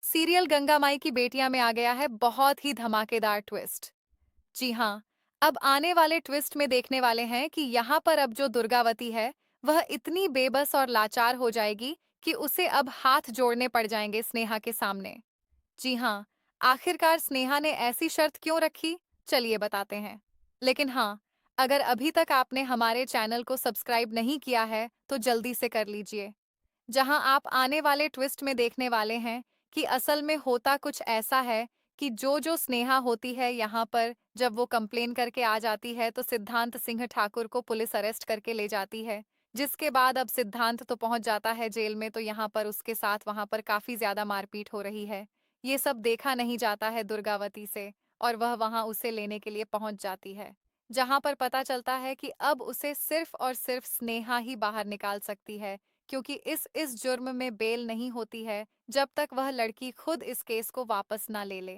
Serial Ganga माई की बेटियां में आ गया है बहुत ही धमाकेदार ट्विस्ट। जी हाँ, अब आने वाले ट्विस्ट में देखने वाले हैं कि यहाँ पर अब जो दुर्गावती है, वह इतनी बेबस और लाचार हो जाएगी कि उसे अब हाथ जोड़ने पड़ जाएंगे स्नेहा के सामने। जी हाँ, आखिरकार स्नेहा ने ऐसी शर्त क्यों रखी? चलिए बताते हैं। लेकिन हाँ, अगर अभी तक आपने हमारे चैनल को सब्सक्राइब नहीं किया है, तो जल्दी से कर लीजिए। जहां आप आने वाले ट्विस्ट में देखने वाले हैं कि असल में होता कुछ ऐसा है कि जो स्नेहा होती है यहाँ पर जब वो कंप्लेन करके आ जाती है तो सिद्धांत सिंह ठाकुर को पुलिस अरेस्ट करके ले जाती है। जिसके बाद अब सिद्धांत तो पहुंच जाता है जेल में, तो यहाँ पर उसके साथ वहां पर काफी ज्यादा मारपीट हो रही है। ये सब देखा नहीं जाता है दुर्गावती से, और वह वहां उसे लेने के लिए पहुंच जाती है। जहां पर पता चलता है कि अब उसे सिर्फ और सिर्फ स्नेहा ही बाहर निकाल सकती है, क्योंकि इस जुर्म में बेल नहीं होती है जब तक वह लड़की खुद इस केस को वापस ना ले ले।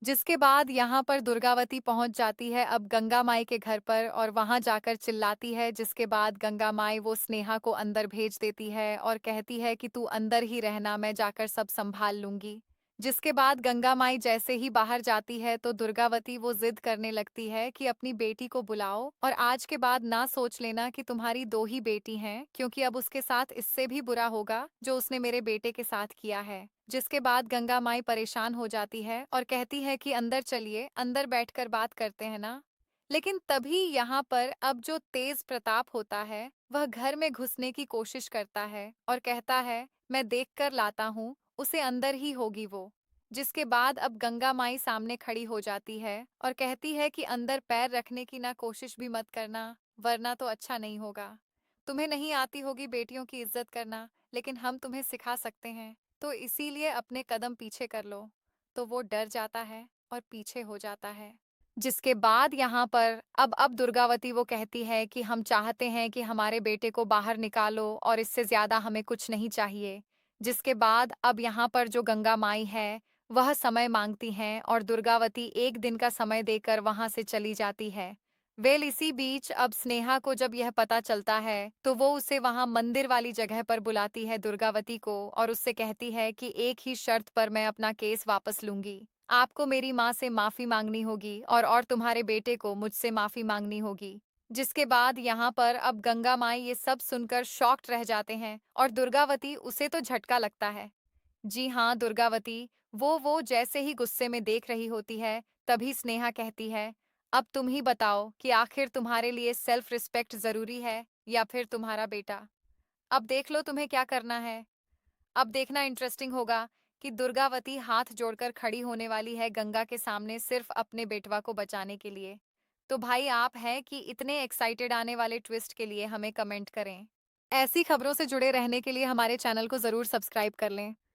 जिसके बाद यहाँ पर दुर्गावती पहुंच जाती है अब गंगा माई के घर पर, और वहां जाकर चिल्लाती है। जिसके बाद गंगा माई वो स्नेहा को अंदर भेज देती है और कहती है कि तू अंदर ही रहना, मैं जाकर सब संभाल लूंगी। जिसके बाद गंगा माई जैसे ही बाहर जाती है तो दुर्गावती वो जिद करने लगती है कि अपनी बेटी को बुलाओ, और आज के बाद ना सोच लेना कि तुम्हारी दो ही बेटी हैं, क्योंकि अब उसके साथ इससे भी बुरा होगा जो उसने मेरे बेटे के साथ किया है। जिसके बाद गंगा माई परेशान हो जाती है और कहती है कि अंदर चलिए, अंदर बैठकर बात करते हैं ना। लेकिन तभी यहाँ पर अब जो तेज प्रताप होता है वह घर में घुसने की कोशिश करता है और कहता है, मैं देख कर लाता हूँ, उसे अंदर ही होगी वो। जिसके बाद अब गंगा माई सामने खड़ी हो जाती है और कहती है कि अंदर पैर रखने की ना कोशिश भी मत करना, वरना तो अच्छा नहीं होगा। तुम्हें नहीं आती होगी बेटियों की इज्जत करना, लेकिन हम तुम्हें सिखा सकते हैं, तो इसीलिए अपने कदम पीछे कर लो। तो वो डर जाता है और पीछे हो जाता है। जिसके बाद यहाँ पर अब दुर्गावती वो कहती है कि हम चाहते हैं कि हमारे बेटे को बाहर निकालो और इससे ज्यादा हमें कुछ नहीं चाहिए। जिसके बाद अब यहाँ पर जो गंगा माई है वह समय मांगती हैं और दुर्गावती एक दिन का समय देकर वहां से चली जाती है। वेल इसी बीच अब स्नेहा को जब यह पता चलता है तो वो उसे वहां मंदिर वाली जगह पर बुलाती है दुर्गावती को, और उससे कहती है कि एक ही शर्त पर मैं अपना केस वापस लूंगी। आपको मेरी माँ से माफी मांगनी होगी और तुम्हारे बेटे को मुझसे माफी मांगनी होगी। जिसके बाद यहाँ पर अब गंगा माई ये सब सुनकर शॉक्ड रह जाते हैं और दुर्गावती उसे तो झटका लगता है। जी हाँ, दुर्गावती वो जैसे ही गुस्से में देख रही होती है, तभी स्नेहा कहती है, अब तुम ही बताओ कि आखिर तुम्हारे लिए सेल्फ रिस्पेक्ट जरूरी है या फिर तुम्हारा बेटा। अब देख लो तुम्हें क्या करना है। अब देखना इंटरेस्टिंग होगा कि दुर्गावती हाथ जोड़कर खड़ी होने वाली है गंगा के सामने सिर्फ अपने बेटवा को बचाने के लिए। तो भाई आप हैं कि इतने एक्साइटेड आने वाले ट्विस्ट के लिए हमें कमेंट करें। ऐसी खबरों से जुड़े रहने के लिए हमारे चैनल को जरूर सब्सक्राइब कर लें।